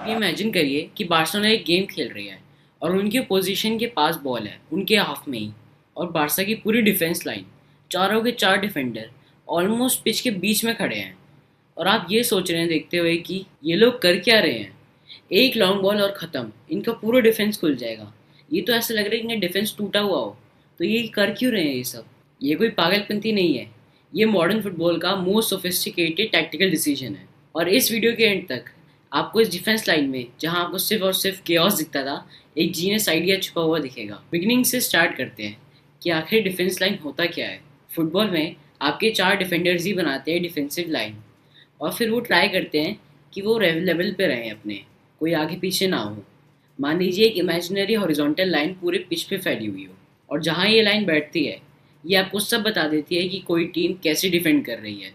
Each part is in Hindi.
ये इमेजिन करिए कि बार्सिलोना एक गेम खेल रही है और उनके पोजीशन के पास बॉल है उनके हाफ में ही। और बारसा की पूरी डिफेंस लाइन, चारों के चार डिफेंडर ऑलमोस्ट पिच के बीच में खड़े हैं। और आप ये सोच रहे हैं देखते हुए कि ये लोग कर क्या रहे हैं। एक लॉन्ग बॉल और ख़त्म, इनका पूरा डिफेंस खुल जाएगा। ये तो ऐसा लग रहा है कि इनका डिफेंस टूटा हुआ हो। तो ये कर क्यों रहे हैं ये सब? ये कोई पागलपंती नहीं है, ये मॉडर्न फुटबॉल का मोस्ट सोफिस्टिकेटेड टैक्टिकल डिसीजन है। और इस वीडियो के एंड तक आपको इस डिफेंस लाइन में, जहां आपको सिर्फ और सिर्फ केओस दिखता था, एक जीनियस आइडिया छुपा हुआ दिखेगा। बिगिनिंग से स्टार्ट करते हैं कि आखिर डिफेंस लाइन होता क्या है। फुटबॉल में आपके चार डिफेंडर्स ही बनाते हैं डिफेंसिव लाइन, और फिर वो ट्राई करते हैं कि वो लेवल पे रहें अपने, कोई आगे पीछे ना हो। मान लीजिए एक इमेजिनरी हॉरिजॉन्टल लाइन पूरे पिच पे फैली हुई हो, और जहाँ ये लाइन बैठती है ये आपको सब बता देती है कि कोई टीम कैसे डिफेंड कर रही है।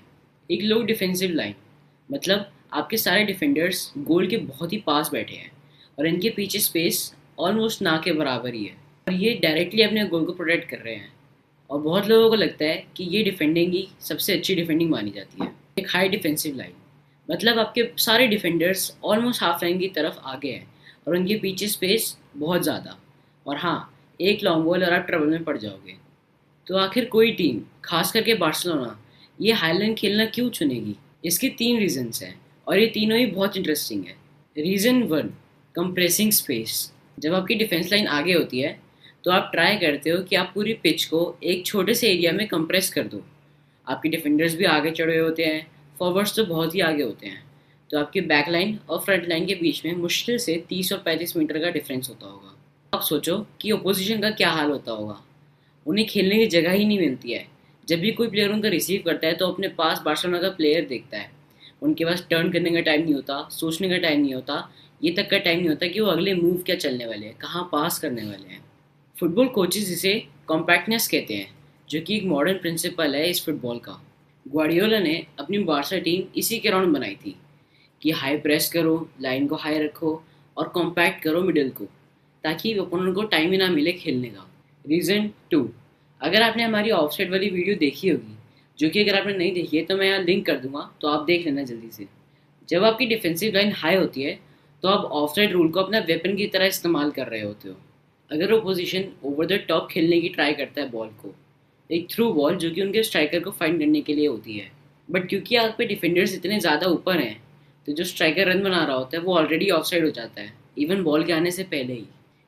एक लो डिफेंसिव लाइन मतलब आपके सारे डिफेंडर्स गोल के बहुत ही पास बैठे हैं और इनके पीछे स्पेस ऑलमोस्ट ना के बराबर ही है, और ये डायरेक्टली अपने गोल को प्रोटेक्ट कर रहे हैं। और बहुत लोगों को लगता है कि ये डिफेंडिंग ही सबसे अच्छी डिफेंडिंग मानी जाती है। एक हाई डिफेंसिव लाइन मतलब आपके सारे डिफेंडर्स ऑलमोस्ट हाफ लाइन की तरफ आगे हैं और उनके पीछे स्पेस बहुत ज़्यादा। और हाँ, एक लॉन्ग बॉल और आप ट्रबल में पड़ जाओगे। तो आखिर कोई टीम, खास करके बार्सिलोना, ये हाईलाइन खेलना क्यों चुनेगी? इसके तीन रीजंस हैं और ये तीनों ही बहुत इंटरेस्टिंग है। Reason one, compressing space. जब आपकी डिफेंस लाइन आगे होती है तो आप ट्राई करते हो कि आप पूरी पिच को एक छोटे से एरिया में कंप्रेस कर दो। आपके डिफेंडर्स भी आगे चढ़े हुए होते हैं, फॉरवर्ड्स तो बहुत ही आगे होते हैं। तो आपके बैक लाइन और फ्रंट लाइन के बीच में मुश्किल से 30 और 35 मीटर का डिफरेंस होता होगा। आप सोचो कि ओपोजिशन का क्या हाल होता होगा। उन्हें खेलने की जगह ही नहीं मिलती है। जब भी कोई प्लेयर उनका रिसीव करता है तो अपने पास बार्सिलोना का प्लेयर देखता है। उनके पास टर्न करने का टाइम नहीं होता, सोचने का टाइम नहीं होता, ये तक का टाइम नहीं होता कि वो अगले मूव क्या चलने वाले हैं, कहाँ पास करने वाले हैं। फुटबॉल कोचेस इसे कॉम्पैक्टनेस कहते हैं, जो कि एक मॉडर्न प्रिंसिपल है इस फुटबॉल का। ग्वार्डियोला ने अपनी बार्सा टीम इसी के राउंड बनाई थी कि हाई प्रेस करो, लाइन को हाई रखो और कॉम्पैक्ट करो मिडिल को, ताकि ओपोनेंट को टाइम ही ना मिले खेलने का। रीज़न टू, अगर आपने हमारी ऑफसाइड वाली वीडियो देखी होगी, जो कि अगर आपने नहीं देखी है तो मैं यहाँ लिंक कर दूंगा, तो आप देख लेना जल्दी से। जब आपकी डिफेंसिव लाइन हाई होती है तो आप ऑफसाइड रूल को अपना वेपन की तरह इस्तेमाल कर रहे होते हो। अगर वो पोजीशन ओवर द टॉप खेलने की ट्राई करता है बॉल को, एक थ्रू बॉल जो कि उनके स्ट्राइकर को फाइंड करने के लिए होती है, बट क्योंकि आप पे डिफेंडर्स इतने ज़्यादा ऊपर हैं तो जो स्ट्राइकर रन बना रहा होता है वो ऑलरेडी ऑफसाइड हो जाता है, इवन बॉल के आने से पहले ही।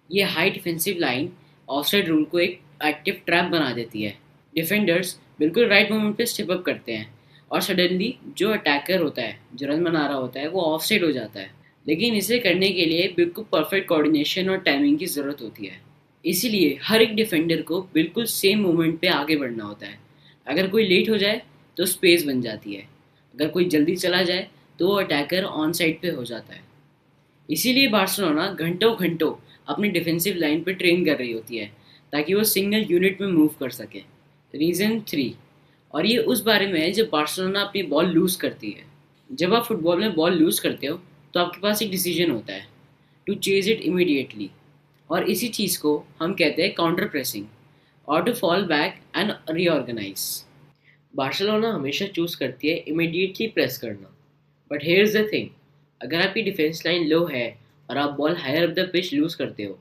ये high defensive line offside rule को एक एक्टिव ट्रैप बना देती है। डिफेंडर्स बिल्कुल राइट मोमेंट पे स्टेप अप करते हैं और सडनली जो अटैकर होता है, जो रन बना रहा होता है, वो ऑफसाइड हो जाता है। लेकिन इसे करने के लिए बिल्कुल परफेक्ट कोऑर्डिनेशन और टाइमिंग की ज़रूरत होती है। इसीलिए हर एक डिफेंडर को बिल्कुल सेम मोमेंट पे आगे बढ़ना होता है। अगर कोई लेट हो जाए तो स्पेस बन जाती है, अगर कोई जल्दी चला जाए तो अटैकर ऑन साइड पे हो जाता है। इसीलिए बार्सिलोना घंटों घंटों अपनी डिफेंसिव लाइन पे ट्रेन कर रही होती है ताकि वो सिंगल यूनिट में मूव कर सके। रीज़न थ्री, और ये उस बारे में है जब बार्सिलोना अपनी बॉल लूज़ करती है। जब आप फुटबॉल में बॉल लूज़ करते हो तो आपके पास एक डिसीजन होता है, टू चेज इट इमीडिएटली, और इसी चीज़ को हम कहते हैं काउंटर प्रेसिंग, और to fall back and reorganise. Barcelona हमेशा चूज़ करती है इमीडिएटली प्रेस करना। But here is the thing, अगर आपकी डिफेंस लाइन लो है और आप ball higher up the pitch lose करते हो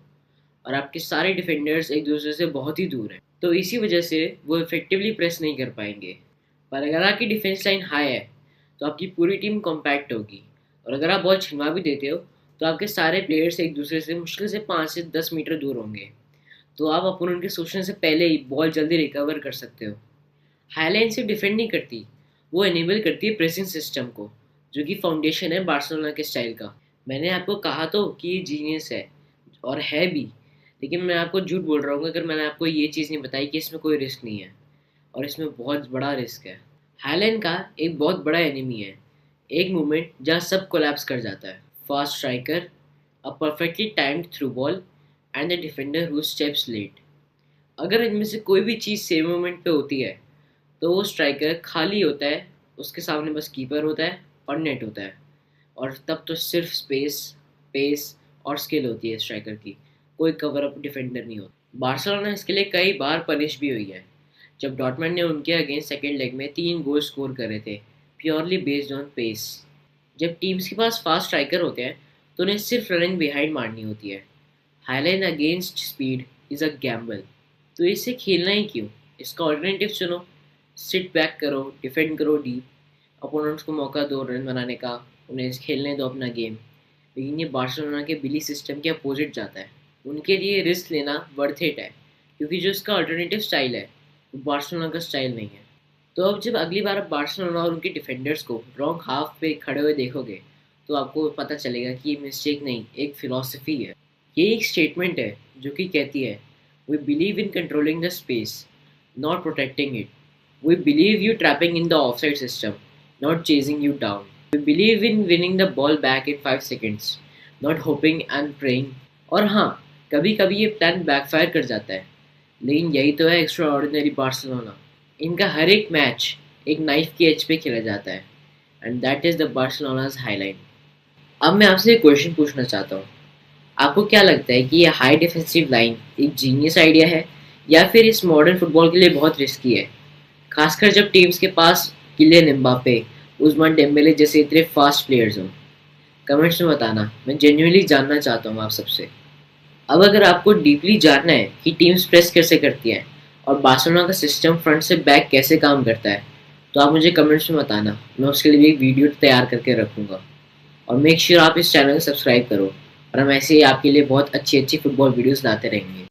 और आपके सारे डिफेंडर्स एक दूसरे से बहुत ही दूर हैं, तो इसी वजह से वो इफेक्टिवली प्रेस नहीं कर पाएंगे। पर अगर आपकी डिफेंस लाइन हाई है तो आपकी पूरी टीम कॉम्पैक्ट होगी, और अगर आप बॉल छिनवा भी देते हो तो आपके सारे प्लेयर्स एक दूसरे से मुश्किल से 5 से 10 मीटर दूर होंगे, तो आप अपोनेंट के सोचने से पहले ही बॉल जल्दी रिकवर कर सकते हो। हाईलाइन सिर्फ डिफेंड नहीं करती, वो एनेबल करती है प्रेसिंग सिस्टम को, जो कि फाउंडेशन है बार्सिलोना के स्टाइल का। मैंने आपको कहा तो कि ये जीनियस है, और है भी, लेकिन मैं आपको झूठ बोल रहा हूँ अगर मैंने आपको ये चीज़ नहीं बताई कि इसमें कोई रिस्क नहीं है, और इसमें बहुत बड़ा रिस्क है। हाईलाइन का एक बहुत बड़ा एनिमी है एक मोमेंट जहाँ सब कोलैप्स कर जाता है। Fast striker, a perfectly timed through ball, and the defender who steps late. अगर इनमें से कोई भी चीज़ सेम मोमेंट पे होती है तो वो स्ट्राइकर खाली होता है, उसके सामने बस कीपर होता है और नेट होता है, और तब तो सिर्फ स्पेस, पेस और स्किल होती है स्ट्राइकर की, कोई कवर अप डिफेंडर नहीं होता। बार्सिलोना इसके लिए कई बार पनिश भी हुई है, जब डॉर्टमंड ने उनके अगेंस्ट सेकेंड लेग में 3 गोल स्कोर करे थे, प्योरली बेस्ड ऑन पेस। जब टीम्स के पास फास्ट स्ट्राइकर होते हैं तो उन्हें सिर्फ रनिंग बिहाइंड मारनी होती है। Highline against speed is a gamble. तो इसे खेलना ही क्यों? इसका ऑल्टरनेटिव चुनो। सिट बैक करो, डिफेंड करो डीप, अपोनेंट्स को मौका दो रन बनाने का, उन्हें खेलने दो अपना गेम। लेकिन ये बार्सिलोना के बिली सिस्टम के अपोजिट जाता है। उनके लिए रिस्क लेना वर्थ इट है, क्योंकि जो इसका अल्टरनेटिव स्टाइल है वो बार्सिलोना का स्टाइल नहीं है। तो अब जब अगली बार आप बार्सिलोना और उनके डिफेंडर्स को रॉन्ग हाफ पे खड़े हुए देखोगे, तो आपको पता चलेगा कि ये मिस्टेक नहीं, एक फिलॉसफी है। ये एक स्टेटमेंट है जो कि कहती है, we believe in controlling the space, not protecting it. We believe you trapping in the offside system, not chasing you down. We believe in winning the ball back in 5 seconds, not hoping and praying. और हाँ, कभी कभी ये प्लान बैकफायर कर जाता है, लेकिन यही तो है एक्स्ट्रा ऑर्डिनरी बार्सिलोना। इनका हर एक मैच एक नाइफ की एज पे खेला जाता है, and that is the Barcelona's highline. अब मैं आपसे एक क्वेश्चन पूछना चाहता हूँ। आपको क्या लगता है कि ये हाई डिफेंसिव लाइन एक जीनियस आइडिया है, या फिर इस मॉडर्न फुटबॉल के लिए बहुत रिस्की है, खासकर जब टीम्स के पास किलियन एम्बापे, उस्मान डेम्बेले जैसे इतने फास्ट प्लेयर्स हों? कमेंट्स में बताना, मैं जेन्युइनली जानना चाहता हूँ आप सबसे। अब अगर आपको डीपली जानना है कि टीम्स प्रेस कैसे करती है और बार्सिलोना का सिस्टम फ्रंट से बैक कैसे काम करता है, तो आप मुझे कमेंट्स में बताना। मैं उसके लिए भी एक वीडियो तैयार करके रखूँगा। और मेक श्योर आप इस चैनल को सब्सक्राइब करो, और हम ऐसे ही आपके लिए बहुत अच्छी अच्छी फुटबॉल वीडियोस लाते रहेंगे।